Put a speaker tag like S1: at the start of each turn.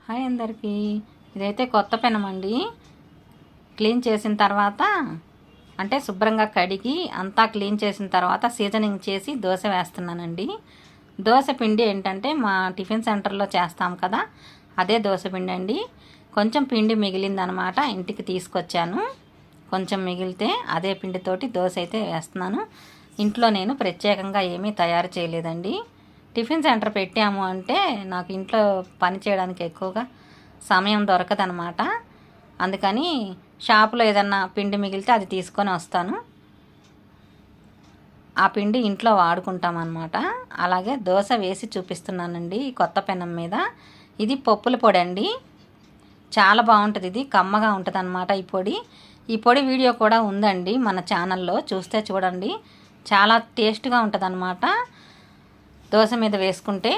S1: Hi అందరికీ. ఇదైతే కొత్త పెనం అండి. క్లీన్ చేసిన తర్వాత అంటే శుభ్రంగా కడిగి అంతా క్లీన్ చేసిన తర్వాత సీజనింగ్ చేసి దోశ వేస్తున్నానండి. దోశ పిండి ఏంటంటే మా టిఫిన్ సెంటర్లో చేస్తాం కదా, అదే దోశ పిండి అండి. కొంచెం పిండి మిగిలిందనమాట, ఇంటికి తీసుకొచ్చాను. కొంచెం మిగిలితే అదే పిండితోటి దోశ అయితే వేస్తున్నాను. ఇంట్లో నేను ప్రత్యేకంగా ఏమీ తయారు చేయలేదండి. టిఫిన్ సెంటర్ పెట్టాము అంటే నాకు ఇంట్లో పని చేయడానికి ఎక్కువగా సమయం దొరకదనమాట. అందుకని షాపులో ఏదన్నా పిండి మిగిలితే అది తీసుకొని వస్తాను, ఆ పిండి ఇంట్లో వాడుకుంటామన్నమాట. అలాగే దోశ వేసి చూపిస్తున్నానండి ఈ కొత్త పెనం మీద. ఇది పప్పుల పొడి అండి, చాలా బాగుంటుంది. ఇది కమ్మగా ఉంటుంది అన్నమాట ఈ పొడి వీడియో కూడా ఉందండి మన ఛానల్లో, చూస్తే చూడండి. చాలా టేస్ట్గా ఉంటుంది అన్నమాట. దోశ మీద వేసుకుంటే